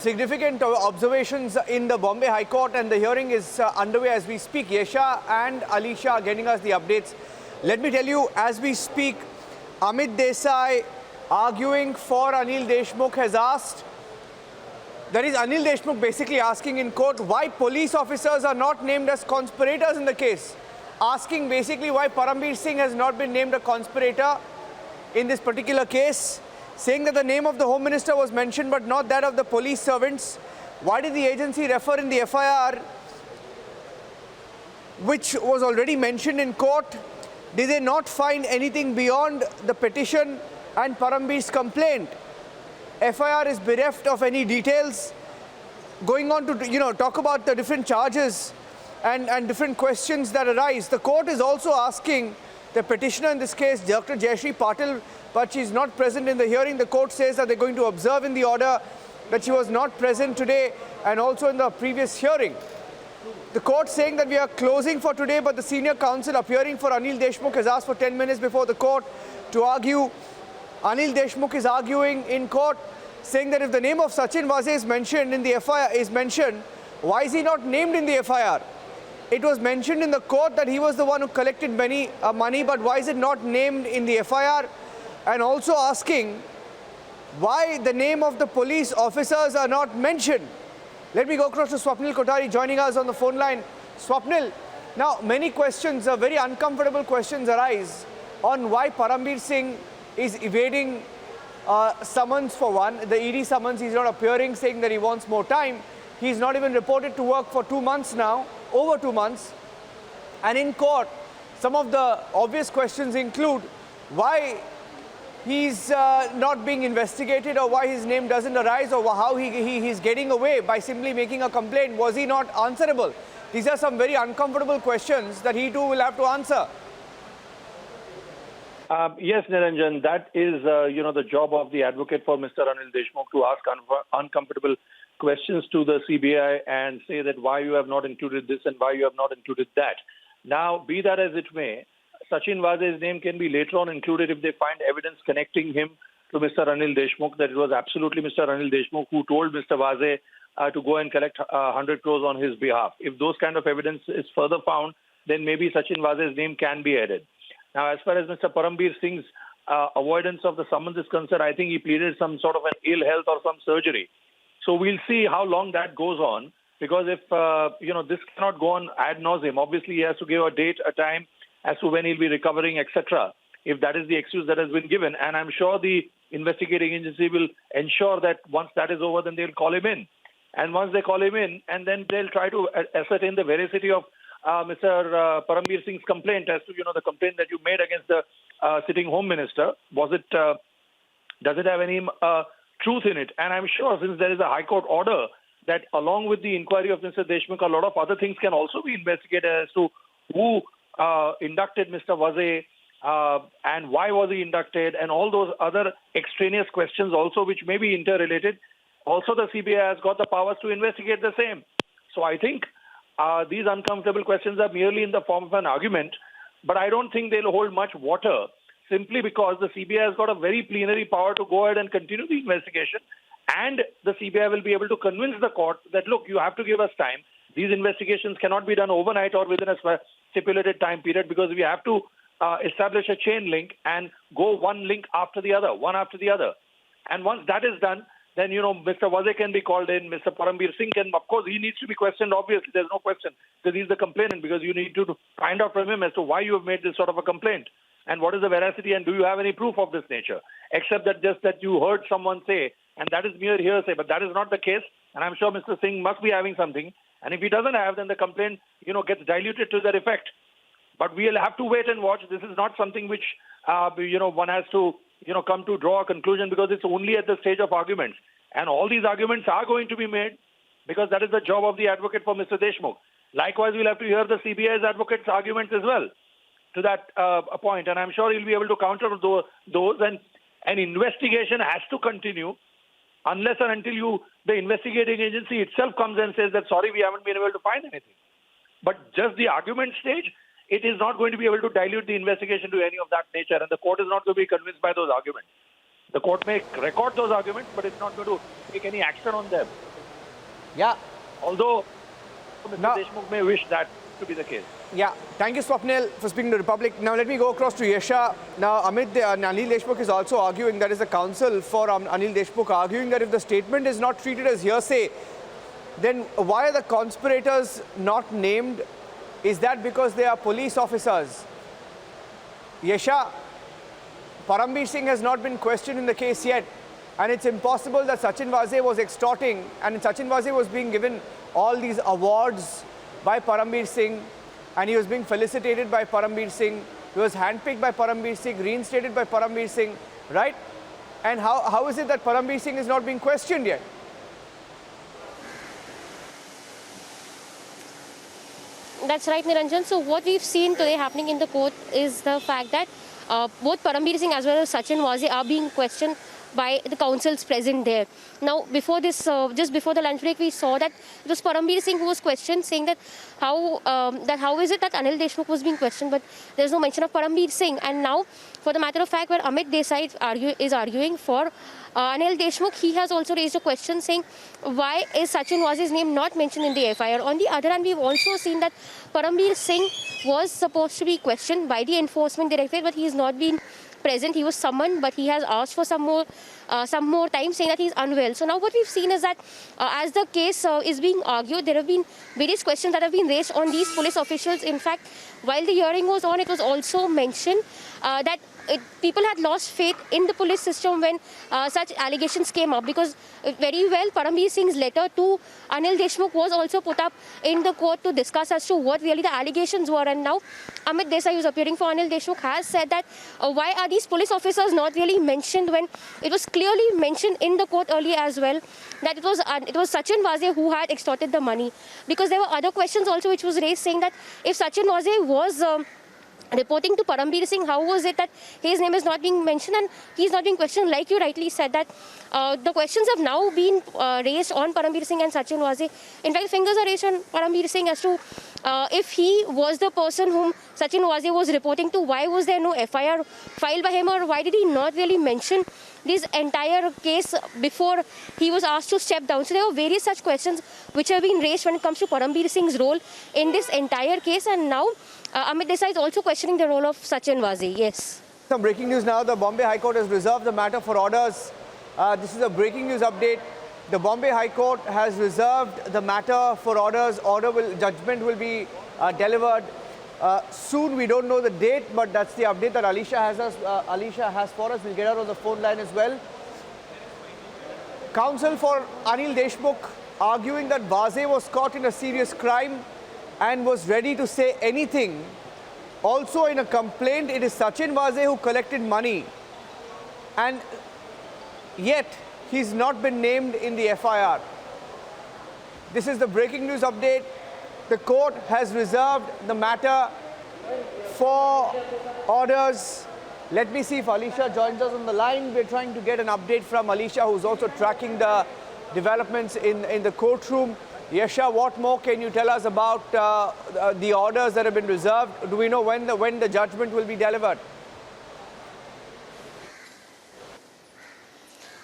Significant observations in the Bombay High Court, and the hearing is underway as we speak. Yesha and Alisha are getting us the updates. Let me tell you, as we speak, Amit Desai, arguing for Anil Deshmukh, has asked, that is Anil Deshmukh basically asking in court why police officers are not named as conspirators in the case. Asking basically why Param Singh has not been named a conspirator in this particular case. Saying that the name of the Home Minister was mentioned but not that of the police servants. Why did the agency refer in the FIR, which was already mentioned in court? Did they not find anything beyond the petition and Parambir's complaint? FIR is bereft of any details. Going on to talk about the different charges and different questions that arise. The court is also asking the petitioner in this case, Dr. Jayashree Patil, but she's not present in the hearing. The court says that they're going to observe in the order that she was not present today and also in the previous hearing. The court saying that we are closing for today, but the senior counsel appearing for Anil Deshmukh has asked for 10 minutes before the court to argue. Anil Deshmukh is arguing in court, saying that if the name of Sachin Vaze is mentioned in the FIR, why is he not named in the FIR? It was mentioned in the court that he was the one who collected money, but why is it not named in the FIR? And also asking why the name of the police officers are not mentioned. Let me go across to Swapnil Kothari joining us on the phone line. Swapnil, now many questions, very uncomfortable questions arise on why Parambir Singh is evading summons for one. The ED summons, he's not appearing, saying that he wants more time. He's not even reported to work for 2 months now, over 2 months. And in court, some of the obvious questions include why he's not being investigated, or why his name doesn't arise, or how he's getting away by simply making a complaint. Was he not answerable? These are some very uncomfortable questions that he too will have to answer. Yes, Niranjan, that is, the job of the advocate for Mr. Anil Deshmukh to ask uncomfortable questions to the CBI and say that why you have not included this and why you have not included that. Now, be that as it may, Sachin Vaze's name can be later on included if they find evidence connecting him to Mr. Anil Deshmukh, that it was absolutely Mr. Anil Deshmukh who told Mr. Vaze to go and collect 100 crores on his behalf. If those kind of evidence is further found, then maybe Sachin Vaze's name can be added. Now, as far as Mr. Parambir Singh's avoidance of the summons is concerned, I think he pleaded some sort of an ill health or some surgery. So we'll see how long that goes on, because if, this cannot go on ad nauseum. Obviously, he has to give a date, a time as to when he'll be recovering, etc., if that is the excuse that has been given. And I'm sure the investigating agency will ensure that once that is over, then they'll call him in. And once they call him in, and then they'll try to ascertain the veracity of Mr. Parambir Singh's complaint as to, the complaint that you made against the sitting Home Minister. Was it, does it have any truth in it? And I'm sure, since there is a High Court order, that along with the inquiry of Mr. Deshmukh, a lot of other things can also be investigated as to who inducted Mr. Vaze and why was he inducted, and all those other extraneous questions also, which may be interrelated. Also, the CBI has got the powers to investigate the same. So I think these uncomfortable questions are merely in the form of an argument, but I don't think they'll hold much water, simply because the CBI has got a very plenary power to go ahead and continue the investigation, and the CBI will be able to convince the court that, look, you have to give us time. These investigations cannot be done overnight or within a stipulated time period, because we have to establish a chain link and go one link after the other, one after the other. And once that is done, then, Mr. Vaze can be called in, Mr. Parambir Singh can, of course, he needs to be questioned, obviously, there's no question, because he's the complainant, because you need to find out from him as to why you have made this sort of a complaint, and what is the veracity, and do you have any proof of this nature, except that just that you heard someone say, and that is mere hearsay, but that is not the case, and I'm sure Mr. Singh must be having something, and if he doesn't have, then the complaint, gets diluted to that effect. But we'll have to wait and watch. This is not something which, one has to, come to draw a conclusion, because it's only at the stage of arguments. And all these arguments are going to be made, because that is the job of the advocate for Mr. Deshmukh. Likewise, we'll have to hear the CBI's advocate's arguments as well to that point. And I'm sure he'll be able to counter those. And an investigation has to continue unless and until the investigating agency itself comes and says that, sorry, we haven't been able to find anything. But just the argument stage, it is not going to be able to dilute the investigation to any of that nature, and the court is not going to be convinced by those arguments. The court may record those arguments, but it's not going to take any action on them. Yeah. Although Mr. Now, Deshmukh may wish that to be the case. yeah, thank you, Swapnil, for speaking to Republic. Now, let me go across to Yesha. Now, Anil Deshmukh is also arguing, that is the counsel for Anil Deshmukh, arguing that if the statement is not treated as hearsay, then why are the conspirators not named? Is that because they are police officers? Yesha, Parambir Singh has not been questioned in the case yet, and it's impossible that Sachin Vaze was extorting, and Sachin Vaze was being given all these awards by Parambir Singh, and he was being felicitated by Parambir Singh. He was handpicked by Parambir Singh, reinstated by Parambir Singh, right? And how is it that Parambir Singh is not being questioned yet? That's right, Niranjan. So what we've seen today happening in the court is the fact that both Parambir Singh as well as Sachin Vaze are being questioned by the counsels present there. Now, before this, just before the lunch break, we saw that it was Parambir Singh who was questioned, saying that how is it that Anil Deshmukh was being questioned, but there's no mention of Parambir Singh. And now, for the matter of fact, where Amit Desai is arguing for Anil Deshmukh, he has also raised a question saying, why is Sachin Vaze's name not mentioned in the FIR? On the other hand, we've also seen that Parambir Singh was supposed to be questioned by the enforcement directorate, but he has not been present. He was summoned, but he has asked for some more time, saying that he's unwell. So now what we've seen is that as the case is being argued, there have been various questions that have been raised on these police officials. In fact, while the hearing was on, it was also mentioned that people had lost faith in the police system when such allegations came up, because very well Parambir Singh's letter to Anil Deshmukh was also put up in the court to discuss as to what really the allegations were. And now Amit Desai, who's appearing for Anil Deshmukh, has said that why are these police officers not really mentioned, when it was clearly mentioned in the court earlier as well that it was Sachin Vaze who had extorted the money. Because there were other questions also which was raised, saying that if Sachin Vaze was reporting to Parambir Singh, how was it that his name is not being mentioned and he's not being questioned? Like you rightly said, that the questions have now been raised on Parambir Singh and Sachin Vaze. In fact, fingers are raised on Parambir Singh as to if he was the person whom Sachin Vaze was reporting to, why was there no FIR filed by him, or why did he not really mention this entire case before he was asked to step down? So there were various such questions which have been raised when it comes to Parambir Singh's role in this entire case. And now Amit Desai is also questioning the role of Sachin Vaze. Yes. Some breaking news now. The Bombay High Court has reserved the matter for orders. This is a breaking news update. The Bombay High Court has reserved the matter for orders. Judgment will be delivered soon. We don't know the date, but that's the update that Alisha has for us. We'll get her on the phone line as well. Counsel for Anil Deshmukh arguing that Vaze was caught in a serious crime and was ready to say anything. Also in a complaint, it is Sachin Vaze who collected money, and yet he's not been named in the FIR. This is the breaking news update. The court has reserved the matter for orders. Let me see if Alisha joins us on the line. We're trying to get an update from Alisha, who's also tracking the developments in the courtroom. Yesha, what more can you tell us about the orders that have been reserved? Do we know when the judgment will be delivered?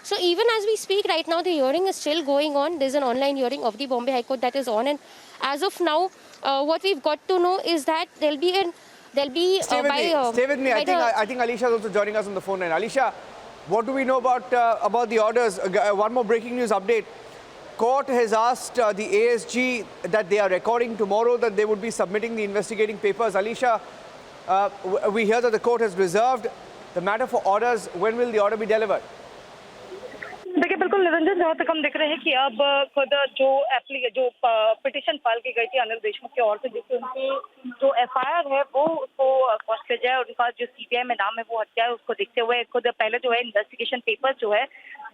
So even as we speak right now, the hearing is still going on. There's an online hearing of the Bombay High Court that is on, and as of now, what we've got to know is that there'll be Stay with me. I think Alisha is also joining us on the phone line. Alisha, what do we know about the orders? One more breaking news update. Court has asked the ASG that they are recording tomorrow, that they would be submitting the investigating papers. Alisha, we hear that the court has reserved the matter for orders. When will the order be delivered? देखिए बिल्कुल निरंजन, जहाँ तक हम देख रहे हैं कि अब खुद जो पिटिशन फाइल की गई थी अनिल देशमुख की ओर से, जिससे उनकी जो FIR है वो उसको क्वॉश किया जाए, और उनका जो CBI में नाम है वो हत्या है, उसको देखते हुए खुद पहले जो है इन्वेस्टिगेशन पेपर जो है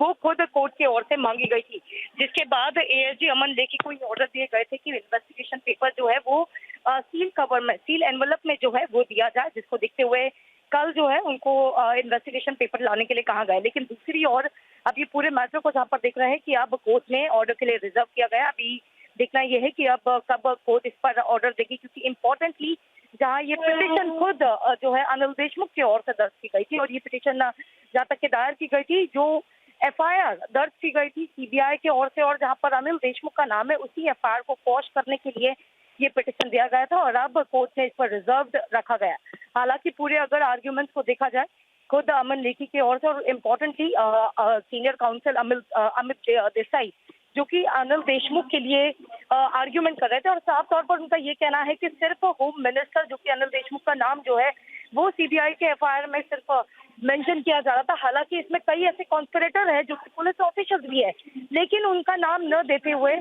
वो खुद कोर्ट की ओर से मांगी गई थी, जिसके बाद ASG अमन लेखी को ऑर्डर दिए गए थे कि इन्वेस्टिगेशन पेपर जो है वो सील एनवलप में जो है वो दिया जाए, जिसको देखते हुए कल जो है उनको इन्वेस्टिगेशन पेपर लाने के लिए कहा गया। लेकिन दूसरी ओर अब ये पूरे मैटर को जहाँ पर देख रहे हैं कि अब कोर्ट ने ऑर्डर के लिए रिजर्व किया गया। अभी देखना यह है कि अब कब कोर्ट इस पर ऑर्डर देगी, क्योंकि इम्पोर्टेंटली जहाँ ये पिटिशन खुद जो है अनिल देशमुख की ओर से दर्ज की गई थी, और ये पिटिशन जहाँ तक के दायर की गई थी, जो एफआईआर दर्ज की गई थी सीबीआई की ओर से, और जहां पर अनिल देशमुख का नाम है, उसी एफआईआर को क्वॉश करने के लिए ये पिटिशन दिया गया था और अब कोर्ट ने इस पर रिजर्व्ड रखा गया। हालांकि पूरे अगर आर्ग्यूमेंट्स को देखा जाए, खुद अमन लेखी की ओर से और importantly senior council Amit Desai, जो कि अनिल देशमुख के लिए आर्ग्यूमेंट कर रहे थे, और साफ तौर पर उनका ये कहना है कि सिर्फ होम मिनिस्टर, जो कि अनिल देशमुख का नाम जो है वो सीबीआई के एफआईआर में सिर्फ मेंशन किया जा रहा था। हालांकि इसमें कई ऐसे कॉन्स्पिरेटर हैं जो कि पुलिस ऑफिशियल्स भी है, लेकिन उनका नाम न देते हुए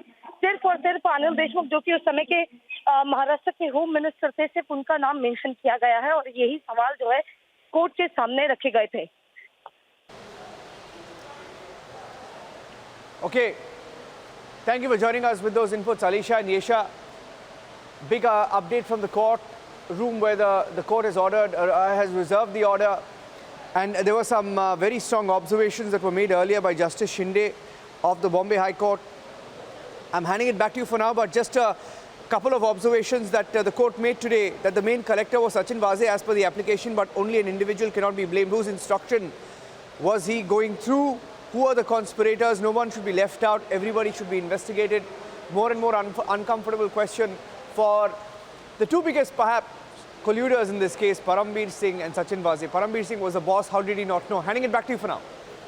सिर्फ और सिर्फ अनिल देशमुख, जो कि उस समय के महाराष्ट्र के होम मिनिस्टर थे, सिर्फ उनका नाम मेंशन किया गया है, और यही सवाल जो है कोर्ट के सामने रखे गए थे। Okay, thank you for joining us with those inputs, Alisha and Yesha. Big update from the court room where the court has ordered, has reserved the order. And there were some very strong observations that were made earlier by Justice Shinde of the Bombay High Court. I'm handing it back to you for now, but just a couple of observations that the court made today, that the main collector was Sachin Vaze as per the application, but only an individual cannot be blamed. Whose instruction was he going through? Who are the conspirators? No one should be left out. Everybody should be investigated. More and more uncomfortable question for the two biggest, perhaps, colluders in this case, Param Singh and Sachin Vaze. Param Singh was the boss. How did he not know? Handing it back to you for now.